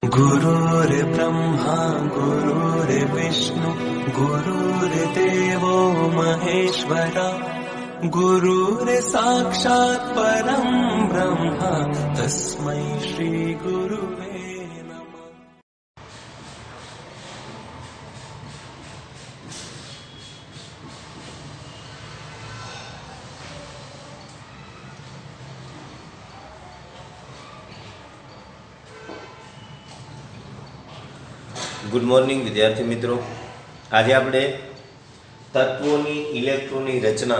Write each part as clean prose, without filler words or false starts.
गुरुर्ब्रह्मा गुरुर्विष्णु गुरुर्देवो महेश्वरा गुरुर्साक्षात् परं ब्रह्म तस्मै श्री गुरुवे नमः। ગુડ મોર્નિંગ વિદ્યાર્થી મિત્રો, આજે આપણે તત્વોની ઇલેક્ટ્રોનની રચના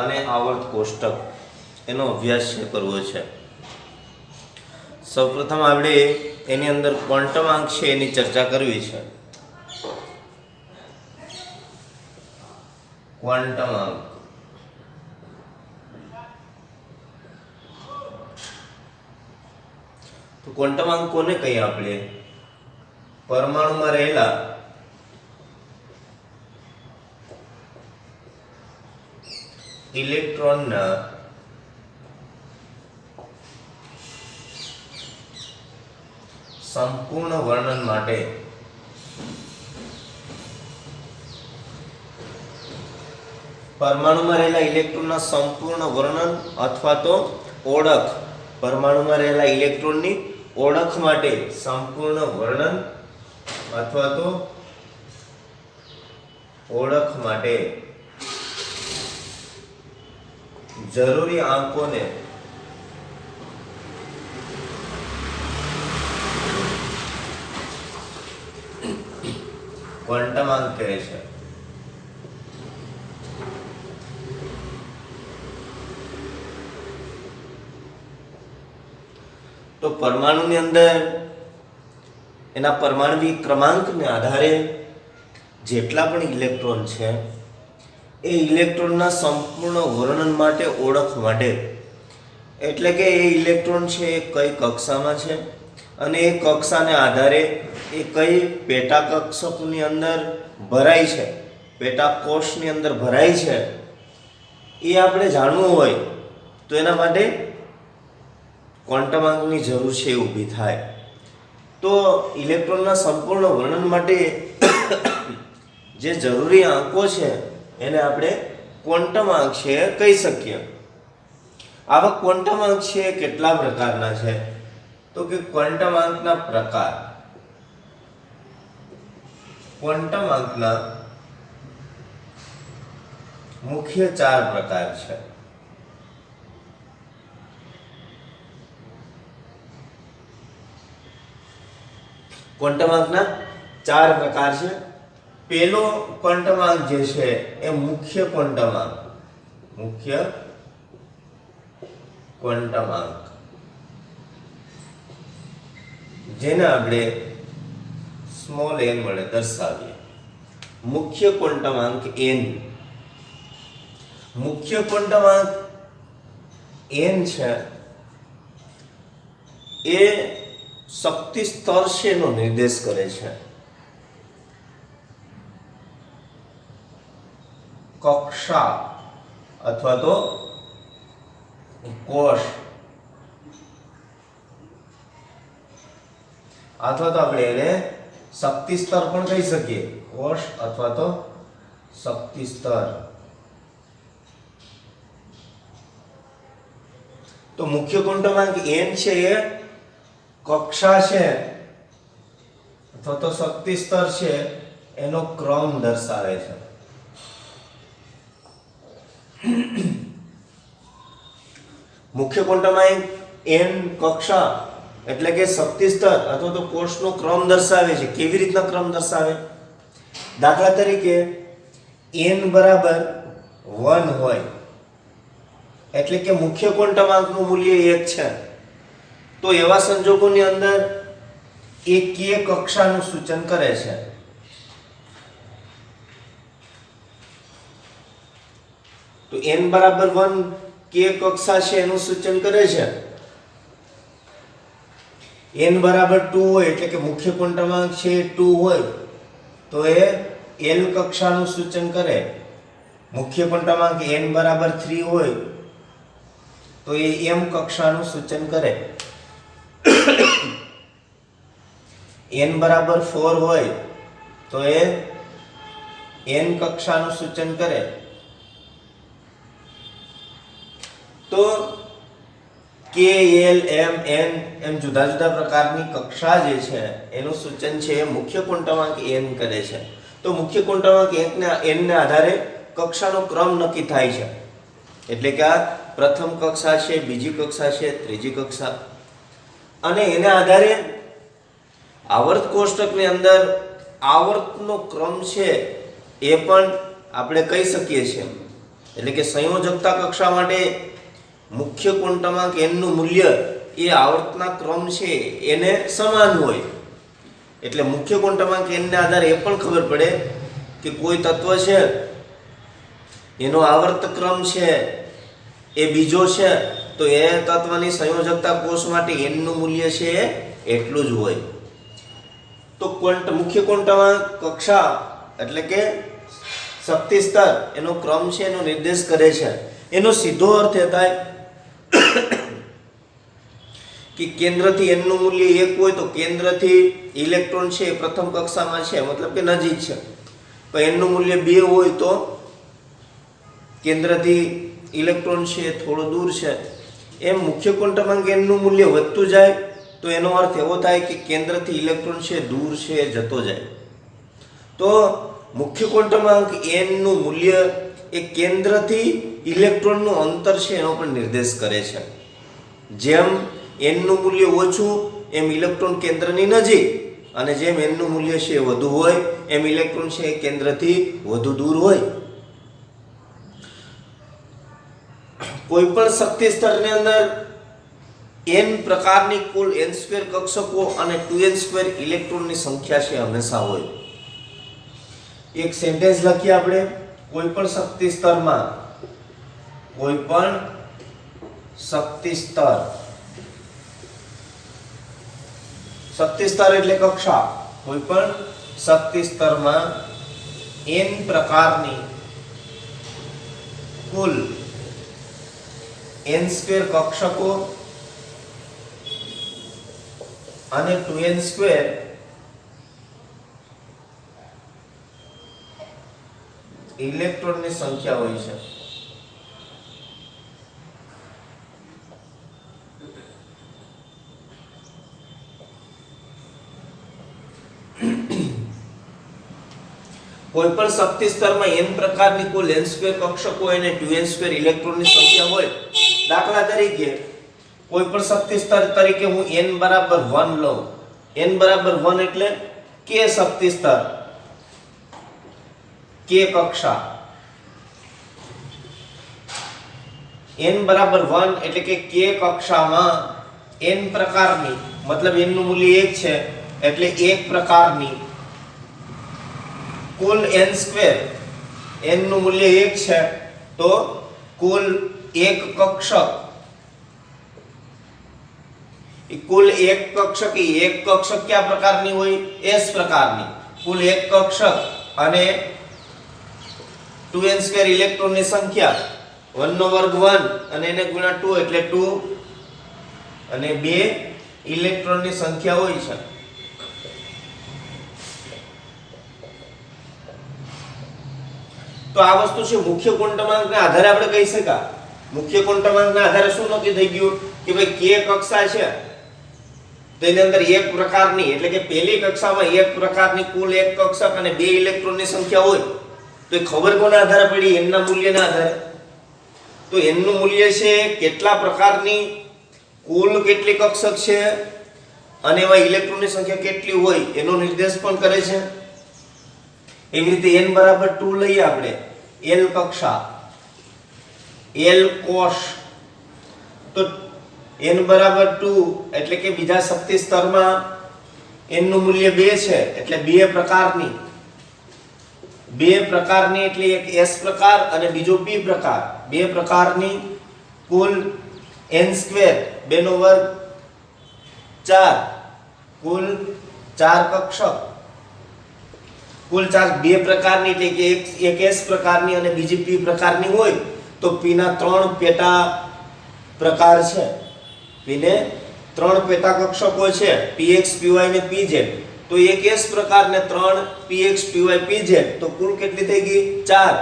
અને આવર્ત કોષ્ટક એનો અભ્યાસ કરવો છે. સૌપ્રથમ આપણે એની અંદર ક્વોન્ટમ આંક છે એની ચર્ચા કરવી છે. ક્વોન્ટમ આંક તો ક્વોન્ટમ આંક કોને કહીએ આપણે? પરમાણુમાં રહેલા ઇલેક્ટ્રોનના સંપૂર્ણ વર્ણન માટે પરમાણુમાં રહેલા ઇલેક્ટ્રોનના સંપૂર્ણ વર્ણન અથવા તો ઓળખ, પરમાણુમાં રહેલા ઇલેક્ટ્રોનની ઓળખ માટે સંપૂર્ણ વર્ણન અથવા તો ઓળખ માટે જરૂરી આંકોને ક્વોન્ટમ આંક કહે છે. તો પરમાણુની અંદર એના પરમાણ્વીય ક્રમાંકને આધારે જેટલા પણ ઇલેક્ટ્રોન છે એ ઇલેક્ટ્રોનના સંપૂર્ણ વર્ણન માટે, ઓળખ માટે, એટલે કે એ ઇલેક્ટ્રોન છે એ કઈ કક્ષામાં છે અને એ કક્ષાને આધારે એ કઈ પેટા કક્ષકની અંદર ભરાય છે, પેટા કોષની અંદર ભરાય છે, એ આપણે જાણવું હોય તો એના માટે ક્વોન્ટમ આંકની જરૂર છે એ ઊભી થાય. તો ઇલેક્ટ્રોનના સંપૂર્ણ વર્ણન માટે જે જરૂરી આંકો છે એને આપણે ક્વોન્ટમ આંક છે કહી શકીએ. આવા ક્વોન્ટમ આંક છે કેટલા પ્રકારના છે? તો કે ક્વોન્ટમ આંકના પ્રકાર, ક્વોન્ટમ આંકના મુખ્ય 4 પ્રકાર છે. ક્વોન્ટમ આંકના 4 પ્રકાર છે. પહેલો ક્વોન્ટમ આંક જે છે એ મુખ્ય ક્વોન્ટમ આંક, મુખ્ય ક્વોન્ટમ આંક, જેને આપણે સ્મોલ n વડે દર્શાવીએ. મુખ્ય ક્વોન્ટમ આંક n. મુખ્ય ક્વોન્ટમ આંક n છે એ શક્તિ સ્તર છે એનો નિર્દેશ કરે છે. કક્ષા અથવા તો કોષ અથવા તો આપણે એને શક્તિ સ્તર પણ કહી શકીએ. કોષ અથવા તો શક્તિ સ્તર. તો મુખ્ય ક્વોન્ટમ આંક n છે એ કક્ષા છે અથવા તો શક્તિ સ્તર છે એનો ક્રમ દર્શાવે છે. મુખ્ય ક્વોન્ટમ આંક n કક્ષા એટલે કે શક્તિ સ્તર અથવા તો કોષનો ક્રમ દર્શાવે છે. કેવી રીતના ક્રમ દર્શાવે? દાખલા તરીકે n બરાબર 1 હોય એટલે કે મુખ્ય ક્વોન્ટમ આંકનું મૂલ્ય 1 છે. તો એવા સંજોગોની અંદર એ k કક્ષાનું સૂચન કરે છે. તો n બરાબર 1 k કક્ષા છે એનું સૂચન કરે છે. n બરાબર 2 હોય એટલે કે મુખ્ય ક્વોન્ટમ આંક છે 2 હોય તો એ l કક્ષાનું સૂચન કરે. મુખ્ય ક્વોન્ટમ આંક n બરાબર 3 હોય તો એ m કક્ષાનું સૂચન કરે. n બરાબર 4 હોય તો એ n કક્ષાનું સૂચન કરે. તો k l m n એમ જુદા જુદા પ્રકારની કક્ષા જે છે એનું સૂચન છે એ મુખ્ય ક્વોન્ટમાંક n કરે છે. તો મુખ્ય ક્વોન્ટમાંક n ને આધારે કક્ષાનો ક્રમ નક્કી થાય છે. એટલે કે આ પ્રથમ કક્ષા છે, બીજી કક્ષા છે, ત્રીજી કક્ષા, અને એના આધારે આવર્ત કોષ્ટકની અંદર આવર્તનો ક્રમ છે એ પણ આપણે કહી શકીએ છીએ. એટલે કે સંયોજકતા કક્ષા માટે મુખ્ય ક્વોન્ટમાંક n નું મૂલ્ય એ આવર્તના ક્રમ છે એને સમાન હોય. એટલે મુખ્ય ક્વોન્ટમાંક n ને આધારે એ પણ ખબર પડે કે કોઈ તત્વ છે એનો આવર્ત ક્રમ છે એ બીજો છે, તો એ તત્વની સંયોજકતા કોષ માટે n નું મૂલ્ય છે એટલું જ હોય. તો મુખ્ય ક્વોન્ટમાંક કક્ષા એટલે કે શક્તિ સ્તર એનો ક્રમ છે એનો નિર્દેશ કરે છે. એનો સીધો અર્થ એ થાય કે કેન્દ્રથી n નું મૂલ્ય 1 હોય તો કેન્દ્રથી ઇલેક્ટ્રોન છે પ્રથમ કક્ષામાં છે, મતલબ કે નજીક છે. તો n નું મૂલ્ય 2 હોય તો કેન્દ્રથી ઇલેક્ટ્રોન છે થોડો દૂર છે. એમ મુખ્ય ક્વોન્ટમાંક n નું મૂલ્ય વધતું જાય તો એનો અર્થ એવો થાય કે કેન્દ્રથી ઇલેક્ટ્રોન છે દૂર છે જતો જાય. તો મુખ્ય ક્વોન્ટમાંક n નું મૂલ્ય એ કેન્દ્રથી ઇલેક્ટ્રોનનું અંતર છે એનો પણ નિર્દેશ કરે છે. જેમ n નું મૂલ્ય ઓછું એમ ઇલેક્ટ્રોન કેન્દ્રની નજીક, અને જેમ n નું મૂલ્ય છે વધુ હોય એમ ઇલેક્ટ્રોન છે કેન્દ્રથી વધુ દૂર હોય. કોઈ પણ શક્તિ સ્તરની અંદર n પ્રકારની કુલ n2 કક્ષકો અને 2n2 ઇલેક્ટ્રોનની સંખ્યા છે હંમેશા હોય. એક સેન્ટેન્સ લખીએ આપણે. કોઈ પણ શક્તિ સ્તરમાં, કોઈ પણ શક્તિ સ્તર, શક્તિ સ્તર એટલે કક્ષા, કોઈ પણ શક્તિ સ્તરમાં n પ્રકારની કુલ n2 કક્ષકો અને 2n2 ઇલેક્ટ્રોનની સંખ્યા હોય છે. કોઈ પણ શક્તિ સ્તરમાં n પ્રકારની કુલ n2 કક્ષકો અને 2n2 ઇલેક્ટ્રોનની સંખ્યા હોય. દાખલા તરીકે કોઈ પણ શક્તિ સ્તર તરીકે હું n બરાબર 1 લઉં. n બરાબર 1 એટલે k શક્તિ સ્તર, k કક્ષા. n બરાબર 1 એટલે કે k કક્ષામાં n પ્રકારની, મતલબ n નું મૂલ્ય 1 છે એટલે એક પ્રકારની કુલ n2, n નું મૂલ્ય 1 છે તો કુલ એક કક્ષક, કુલ એક કક્ષક, એક કક્ષક કયા પ્રકારની હોય? s પ્રકારની. કુલ એક કક્ષક અને 2n2 ઇલેક્ટ્રોનની સંખ્યા 1 નો વર્ગ 1 અને એને ગુણ્યા 2 એટલે 2 અને 2 ઇલેક્ટ્રોનની સંખ્યા હોય છે. તો આ વસ્તુ છે મુખ્ય ક્વોન્ટમાંકના આધારે આપણે કહી શકાય. મુખ્ય ક્વોન્ટમાંકના આધારે શું નક્કી થઈ ગયું કે ભાઈ k કક્ષા છે તેની અંદર એક પ્રકારની, એટલે કે પહેલી કક્ષામાં એક પ્રકારની કુલ એક કક્ષક અને 2 ઇલેક્ટ્રોનની સંખ્યા હોય. તો એ ખબર કોના આધારે પડી? n ના મૂલ્યના આધારે. તો n નું મૂલ્ય છે કેટલા પ્રકારની કુલ કેટલી કક્ષક છે અને એમાં ઇલેક્ટ્રોનની સંખ્યા કેટલી હોય એનો નિર્દેશ પણ કરે છે. એવી રીતે n બરાબર 2 લઈએ આપણે. l કક્ષા, l કોષ. તો n બરાબર 2 એટલે કે બીજા શક્તિ સ્તરમાં n નું મૂલ્ય 2 છે એટલે બે પ્રકારની એટલે એક s પ્રકાર અને બીજો p પ્રકાર, બે પ્રકારની કુલ n2, 2 નો વર્ગ 4, કુલ 4 કક્ષક. કુલ 4 બે પ્રકારની એટલે કે એક s પ્રકારની અને બીજી p પ્રકારની હોય તો p ના 3 પેટા પ્રકાર છે. p ને 3 પેટા કક્ષકો છે, px, py ને pz. તો એક S પ્રકાર ને 3 px py pz, તો કુલ કેટલી થઈ ગઈ? 4.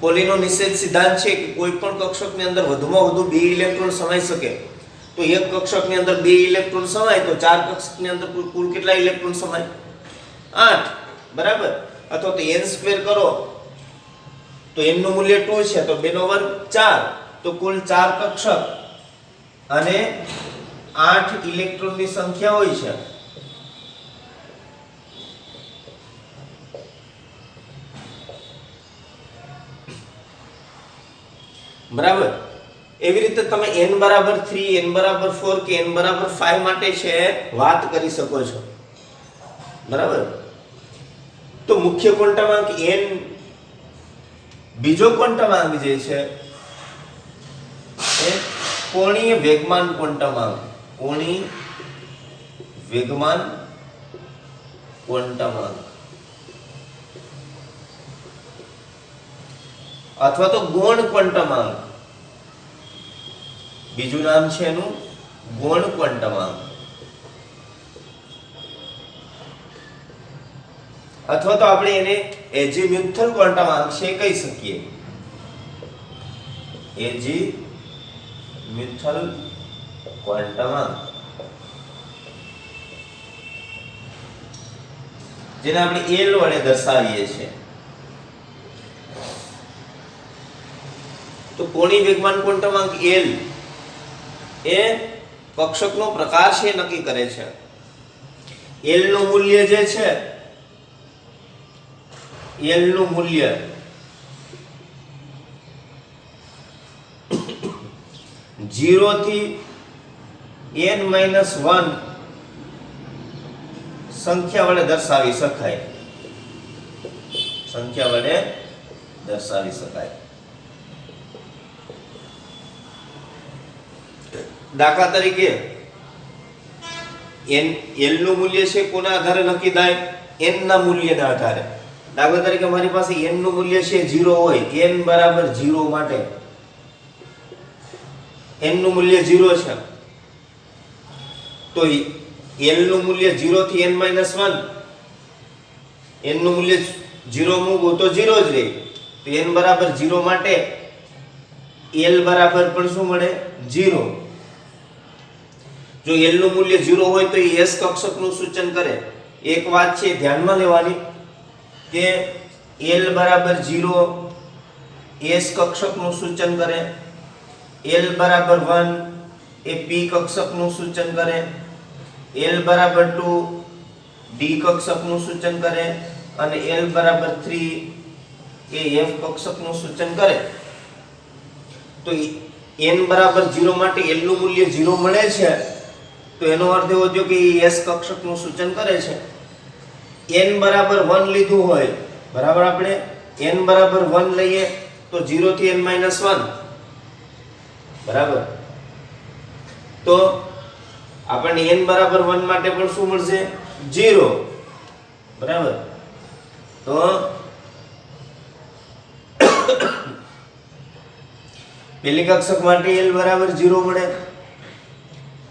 પોલીનો નિષેધ સિદ્ધાંત છે કે કોઈ પણ કક્ષકની અંદર વધુમાં વધુ 2 ઇલેક્ટ્રોન સમાઈ શકે. તો એક કક્ષકની અંદર 2 ઇલેક્ટ્રોન સમાય તો 4 કક્ષકની અંદર કુલ કેટલા ઇલેક્ટ્રોન સમાય? 8. બરાબર. અથવા તો n² કરો તો n નું મૂલ્ય 2 છે, તો 2 નો વર્ગ 4, તો કુલ 4 કક્ષક અને 8 ઇલેક્ટ્રોનની સંખ્યા હોય છે. બરાબર. એવી રીતે તમે n બરાબર 3, n બરાબર 4 કે n બરાબર 5 માટે છે વાત કરી શકો છો. બરાબર. તો મુખ્ય ક્વોન્ટમાંક n, બીજો ક્વોન્ટમાંક જે છે એ કોણીય વેગમાન ક્વોન્ટમાંક, કોણીય વેગમાન ક્વોન્ટમાંક અથવા તો ગૌણ ક્વોન્ટમાંક, બીજું નામ છે એનું ગૌણ ક્વોન્ટમાંક, અથવા તો આપણે એને એજીમ્યુથલ ક્વોન્ટમાંક છે કહી શકીએ. એજીમ્યુથલ ક્વોન્ટમાંક, જેને આપણે L વડે દર્શાવીએ છીએ. તો કોણીય વેગમાન ક્વોન્ટમાંક L એ કક્ષકનો પ્રકાર છે નક્કી કરે છે. L નું મૂલ્ય જે છે, L નું મૂલ્ય ઝીરો થી n-1 સંખ્યા વડે દર્શાવી શકાય. સંખ્યા વડે દર્શાવી શકાય. દાખલા તરીકે L નું મૂલ્ય છે કોના આધારે નક્કી થાય? n ના મૂલ્યના આધારે. દાખલા તરીકે મારી પાસે n નું મૂલ્ય છે 0 હોય, n બરાબર 0 માટે n નું મૂલ્ય 0 છે, તો L નું મૂલ્ય 0 થી n-1, n નું મૂલ્ય 0 મૂકો તો 0 જ રહે. તો n બરાબર 0 માટે L બરાબર પણ શું મળે? 0. જો L નું મૂલ્ય 0 હોય તો એ S કક્ષકનું સૂચન કરે. એક વાત છે ધ્યાનમાં લેવાની કે L બરાબર 0 S કક્ષકનું સૂચન કરે, L બરાબર 1 એ P કક્ષકનું સૂચન કરે, L બરાબર 2 D કક્ષકનું સૂચન કરે અને L બરાબર 3 એ F કક્ષકનું સૂચન કરે. તો n બરાબર 0 માટે L નું મૂલ્ય 0 મળે છે, તો એનો અર્થ એવો થયો કે એ S કક્ષકનું સૂચન કરે છે. n બરાબર 1 લીધું હોય, બરાબર, આપણે n બરાબર 1 લઈએ તો 0 થી n-1, બરાબર. તો આપણને n બરાબર 1 માટે પણ શું મળશે? 0, બરાબર. તો પેલી કક્ષક માટે L બરાબર 0 મળે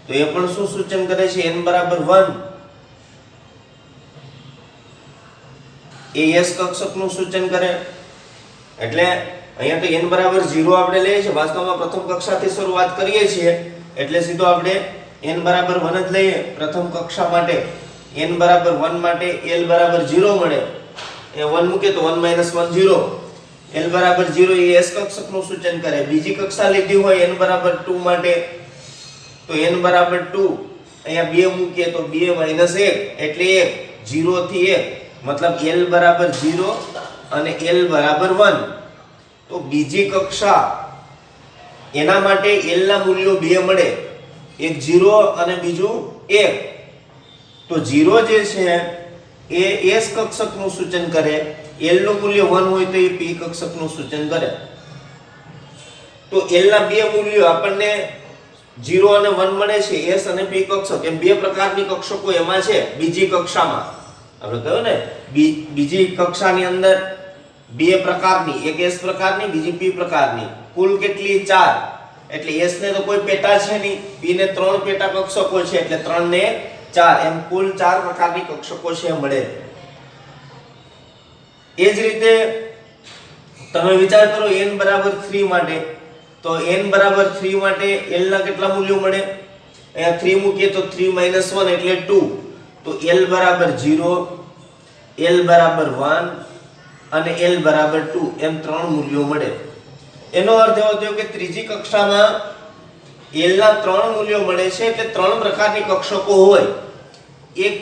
તો એ પણ શું સૂચન કરે છે? n બરાબર 1 એ S કક્ષકનું સૂચન કરે. એટલે અહીંયા તો n બરાબર 0 આપણે લઈએ છીએ, વાસ્તવમાં પ્રથમ કક્ષાથી શરૂઆત કરીએ છીએ એટલે સીધો આપણે n બરાબર 1 જ લઈએ પ્રથમ કક્ષા માટે. n બરાબર 1 માટે L બરાબર 0 મળે, એ 1 મૂકે તો 1-1 0. L બરાબર 0 એ S કક્ષકનું સૂચન કરે. બીજી કક્ષા લીધી હોય n બરાબર 2 માટે તો n બરાબર 2 અહીંયા 2 મૂકીએ તો 2-1 એટલે 1, 0 થી 1, મતલબ L બરાબર 0 અને L બરાબર 1. તો બીજી કક્ષા એના માટે L ના મૂલ્યો 2 મળે, એક 0 અને બીજું 1. તો 0 જે છે એ S કક્ષકનું સૂચન કરે, L નું મૂલ્ય 1 હોય તો એ P કક્ષકનું સૂચન કરે. તો L ના બે મૂલ્યો આપણને 0 અને 1 મળે છે, S અને P કક્ષક એમ બે પ્રકારની કક્ષકો એમાં છે. બીજી કક્ષામાં આપણે કહ્યું ને, બીજી કક્ષાની અંદર બે પ્રકારની, એક S પ્રકારની, બીજી P પ્રકારની, કુલ કેટલી? 4. એટલે s ને તો કોઈ પેટા છે નહીં, p ને 3 પેટા કક્ષકો છે એટલે 3 ને 4 એમ કુલ 4 પ્રકારની કક્ષકો છે મળે. એ જ રીતે તમે વિચાર કરો n બરાબર 3 માટે, તો n બરાબર 3 માટે l ના કેટલા મૂલ્યો મળે? અહીંયા 3 મૂકીએ તો 3 - 1 એટલે 2, તો l બરાબર 0, l બરાબર 1 અને l બરાબર 2 એમ 3 મૂલ્યો મળે. એનો અર્થ એવો થયો કે ત્રીજી કક્ષામાં l ના 3 મૂલ્યો મળે છે એટલે 3 પ્રકારની કક્ષકો હોય. એક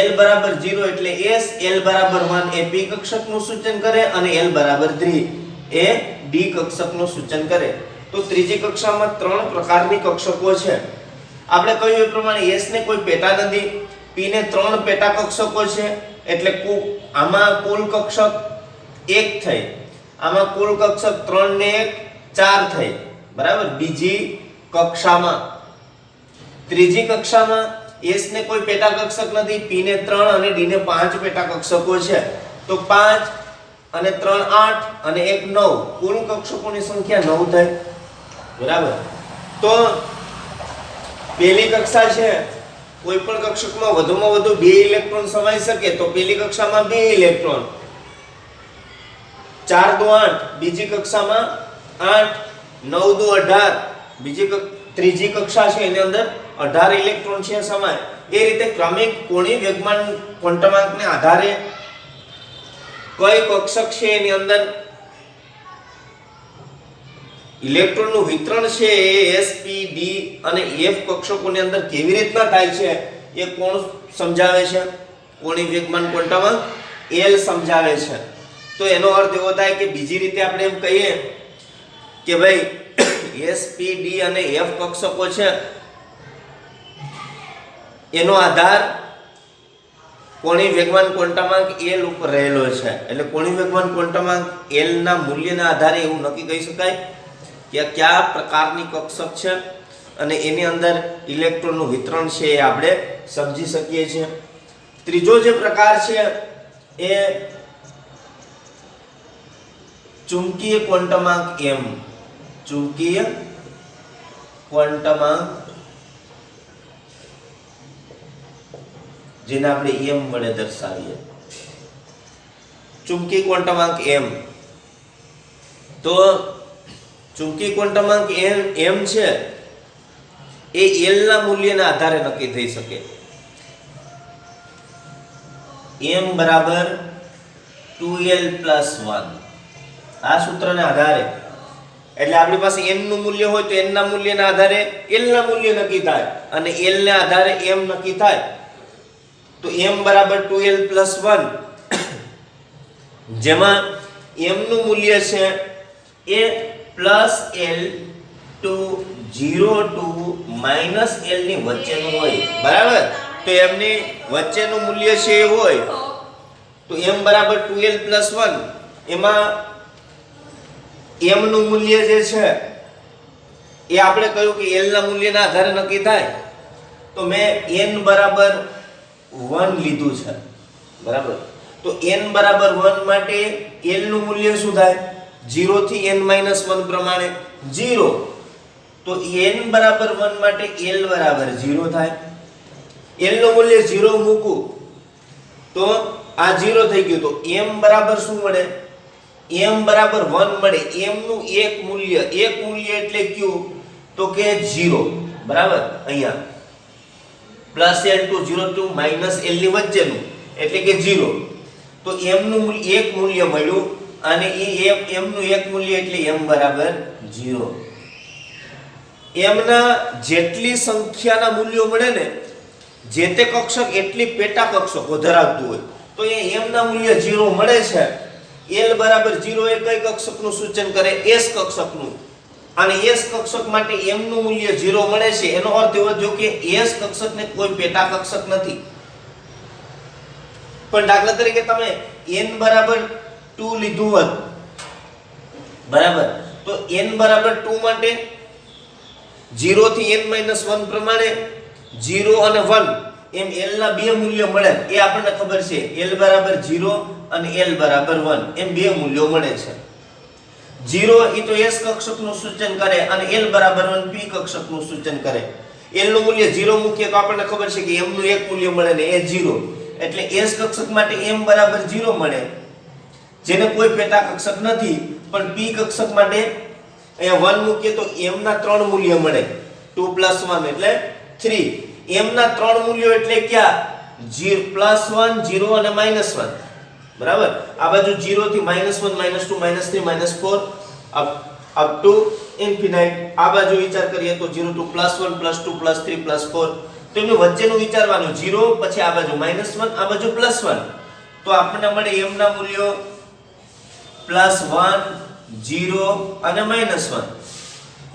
l બરાબર 0 એટલે s, l બરાબર 1 એ p કક્ષકનું સૂચન કરે અને l બરાબર 3 એ d કક્ષકનું સૂચન કરે. તો ત્રીજી કક્ષામાં 3 પ્રકારની કક્ષકો છે. આપણે કહ્યું એ પ્રમાણે s ને કોઈ પેટા નથી, p ને 3 પેટા કક્ષકો છે એટલે આમાં કુલ કક્ષક 1 થઈ, આમાં કુલ કક્ષક 3 ને 1 4 થઈ, બરાબર. બીજી કક્ષામાં ત્રીજી કક્ષામાં s ને કોઈ પેટા કક્ષક નથી, p ને 3 અને d ને 5 પેટા કક્ષકો છે, તો 5 અને 3 8 અને 1 9 કુલ કક્ષકોની સંખ્યા 9 થાય, બરાબર. તો પહેલી કક્ષા છે, કોઈ પણ કક્ષકમાં વધુમાં વધુ 2 ઇલેક્ટ્રોન સમાઈ શકે, તો પહેલી કક્ષામાં 2 ઇલેક્ટ્રોન, 4 2 8, બીજી કક્ષામાં 8 9 2 18, ત્રીજી કક્ષા છે એની અંદર 18 ઇલેક્ટ્રોન છે સમાય. એ રીતે ક્રમિક કોણીય વેગમાન ક્વોન્ટમાંકને આધારે કઈ કક્ષક છે એની અંદર ઇલેક્ટ્રોનનું વિતરણ છે એ s, p, d અને f કક્ષકોની અંદર કેવી રીતના થાય છે એ કોણ સમજાવે છે? કોણીય વેગમાન ક્વોન્ટમાંક l સમજાવે છે. તો એનો અર્થ એવો થાય કે બીજી રીતે આપણે એમ કહીએ કે ભાઈ s, p, d અને f કક્ષકો છે એનો આધાર કોણીય વેગમાન ક્વોન્ટમાંક l ઉપર રહેલો છે. એટલે કોણીય વેગમાન ક્વોન્ટમાંક l ના મૂલ્યના આધારે એવું નક્કી કહી શકાય કે કયા પ્રકારની કક્ષક છે અને એની અંદર ઇલેક્ટ્રોનનું વિતરણ છે એ આપણે સમજી શકીએ છીએ. ત્રીજો જે પ્રકાર છે એ ચુંબકીય ક્વોન્ટમાંક m, ચુંબકીય ક્વોન્ટમાંક જેને આપણે m વડે દર્શાવીએ, ચુંબકીય ક્વોન્ટમાંક m. તો ચુંબકીય ક્વોન્ટમાંક m છે એ l ના મૂલ્યના આધારે નક્કી થઈ શકે. m બરાબર 2l + 1 આ સૂત્રના આધારે, એટલે આપણી પાસે n નું મૂલ્ય હોય તો n ના મૂલ્યના આધારે l ના મૂલ્ય નક્કી થાય અને l ના આધારે m નક્કી થાય. તો m બરાબર 2l + 1 જેમાં m નું મૂલ્ય છે એ +l to 0 to -l ની વચ્ચેનું હોય, બરાબર. તો m ની વચ્ચેનું મૂલ્ય છે એ હોય તો m બરાબર 2l + 1 એમાં m નું મૂલ્ય જે છે એ આપણે કહ્યું કે l ના મૂલ્યના આધારે નક્કી થાય. તો મેં n બરાબર 1 લીધું છે, બરાબર. તો n બરાબર 1 માટે l નું મૂલ્ય શું થાય? 0 થી n - 1 પ્રમાણે 0. તો n બરાબર 1 માટે l બરાબર 0 થાય. l નું મૂલ્ય 0 મૂકું તો આ 0 થઈ ગયું. તો m બરાબર શું મળે? m બરાબર 1 મળે. m નું એક મૂલ્ય એટલે કયું? તો કે 0, બરાબર. અહીંયા +l to 0 to -l ની વચ્ચેનું એટલે કે 0. તો m નું એક મૂલ્ય મળ્યું અને એ m નું એક મૂલ્ય એટલે m બરાબર 0. m ના જેટલી સંખ્યાના મૂલ્યો મળે ને જે તે કક્ષક એટલી પેટા કક્ષકો ધરાવતું હોય, તો એ m ના મૂલ્ય 0 મળે છે. l બરાબર 0 એ કઈ કક્ષકનું સૂચન કરે? s કક્ષકનું. અને s કક્ષક માટે m નું મૂલ્ય 0 મળે છે. એનો અર્થ એવો થયો કે s કક્ષકને કોઈ પેટા કક્ષક નથી. પણ દાખલા તરીકે તમે n બરાબર 2 લીધું હોત, બરાબર. તો n બરાબર 2 માટે 0 થી n - 1 પ્રમાણે 0 અને 1 એમ l ના બે મૂલ્યો મળે એ આપણને ખબર છે. l બરાબર 0 અને l બરાબર 1 એમ બે મૂલ્યો મળે છે. 0 એ તો s કક્ષકનું સૂચન કરે અને l બરાબર 1 p કક્ષકનું સૂચન કરે. l નું મૂલ્ય 0 મૂકીએ તો આપણને ખબર છે કે m નું એક મૂલ્ય મળે ને એ 0, એટલે s કક્ષક માટે m બરાબર 0 મળે, જેને કોઈ પેટા કક્ષક નથી. પણ p કક્ષક માટે અહીંયા 1 મૂકીએ તો m ના 3 મૂલ્ય મળે, 2 + 1 એટલે 3. m ના 3 મૂલ્યો એટલે ક્યાં? 0 +1 0 અને -1, બરાબર. આ બાજુ 0 થી -1 -2 -3 -4 અપ ટુ ઇન્ફિનાઇટ. આ બાજુ વિચાર કરીએ તો 0 to +1 +2 +3 +4. તો એનું વચ્ચેનું વિચારવાનું, 0 પછી આ બાજુ -1 આ બાજુ +1. તો આપણને મળે m ના મૂલ્યો +1 0 અને -1.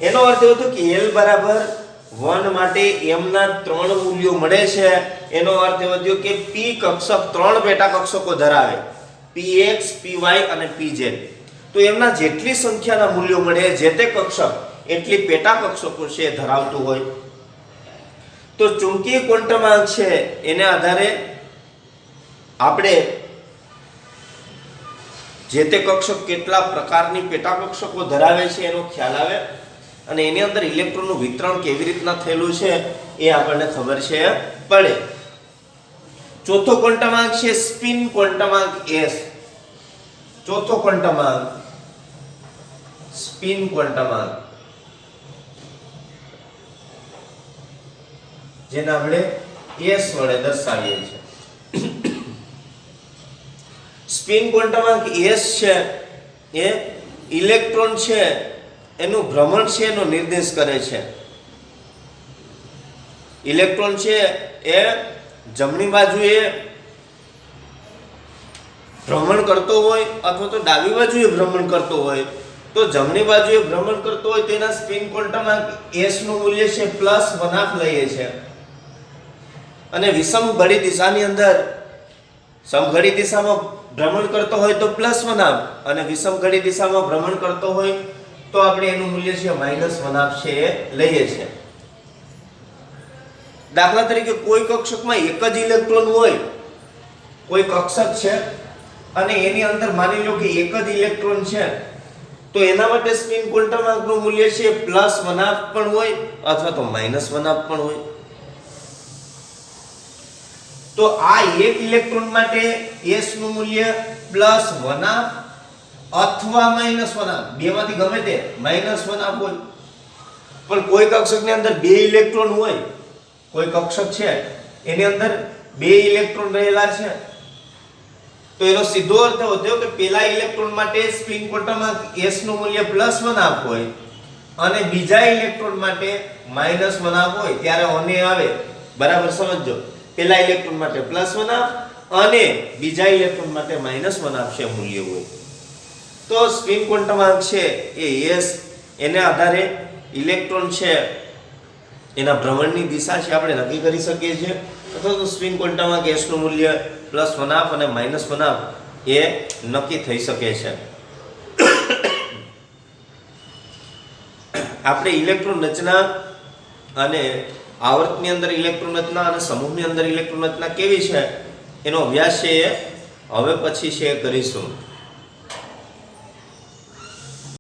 એનો અર્થ એવો થયો કે l બરાબર 1 માટે m ના 3 મૂલ્યો મળે છે. એનો અર્થ એવો થયો કે p કક્ષક 3 પેટા કક્ષકો ધરાવે, px py અને pz. તો એમના જેટલી સંખ્યાના મૂલ્યો મળે જે તે કક્ષક એટલી પેટા કક્ષકો છે ધરાવતું હોય. તો ચુંબકીય ક્વોન્ટમાંક છે એને આધારે આપણે જે તે કક્ષક કેટલા પ્રકારની પેટા કક્ષકો ધરાવે છે એનો ખ્યાલ આવે અને એની અંદર ઇલેક્ટ્રોનનું વિતરણ કેવી રીતના થયેલું છે એ આપણને ખબર છે પડે. ચોથો ક્વોન્ટમાંક છે સ્પિન ક્વોન્ટમાંક s. ચોથો ક્વોન્ટમાંક સ્પિન ક્વોન્ટમાંક, જેને આપણે s વડે દર્શાવીએ છીએ. સ્પિન ક્વોન્ટમાંક s છે એ ઇલેક્ટ્રોન છે એનું ભ્રમણ છે એનો નિર્દેશ કરે છે. ઇલેક્ટ્રોન છે એ જમણી બાજુએ ભ્રમણ કરતો હોય અથવા તો ડાબી બાજુએ ભ્રમણ કરતો હોય, તો જમણી બાજુએ ભ્રમણ કરતો હોય તેના સ્પિન ક્વોન્ટમાંક s નું મૂલ્ય છે +1/2 લઈએ છે. અને વિષમ ઘડી દિશાની અંદર સમઘડી દિશામાં ભ્રમણ કરતો હોય તો +1/2 અને વિષમ ઘડી દિશામાં ભ્રમણ કરતો હોય તો આપણે એનું મૂલ્ય છે -1/2 છે એ લઈએ છે. દાખલા તરીકે કોઈ કક્ષકમાં એક જ ઇલેક્ટ્રોન હોય, કોઈ કક્ષક છે અને એની અંદર માની લો કે એક જ ઇલેક્ટ્રોન છે, તો એના માટે સ્પિન ક્વોન્ટમાંકનું મૂલ્ય છે +1/2 પણ હોય અથવા તો -1/2 પણ હોય. તો આ એક ઇલેક્ટ્રોન માટે s નું મૂલ્ય +1/2 અથવા -1/2, બેમાંથી ગમે તે -1/2 હોય. પણ કોઈ કક્ષકની અંદર બે ઇલેક્ટ્રોન હોય, કોઈ કક્ષક છે એની અંદર બે ઇલેક્ટ્રોન રહેલા છે, તો એનો સીધો અર્થ એવો થયો કે પહેલા ઇલેક્ટ્રોન માટે સ્પિન ક્વોન્ટમાંક s નું મૂલ્ય +1/2 હોય અને બીજા ઇલેક્ટ્રોન માટે -1/2 હોય. ત્યારે અને આવે, બરાબર સમજો. પહેલા ઇલેક્ટ્રોન માટે +1/2 અને બીજા ઇલેક્ટ્રોન માટે -1/2 છે મૂલ્ય હોય. તો સ્પિન ક્વોન્ટમાંક છે એ s એને આધારે ઇલેક્ટ્રોન છે એના ભ્રમણની દિશા છે આપણે નક્કી કરી શકીએ છીએ, અથવા તો સ્પિન ક્વોન્ટમાંક s નું મૂલ્ય +1/2 અને -1/2 એ નક્કી થઈ શકે છે. આપણે ઇલેક્ટ્રોન રચના અને આવર્તની અંદર ઇલેક્ટ્રોન રચના અને સમૂહની અંદર ઇલેક્ટ્રોન રચના કેવી છે એનો અભ્યાસ છે હવે પછી છે કરીશું.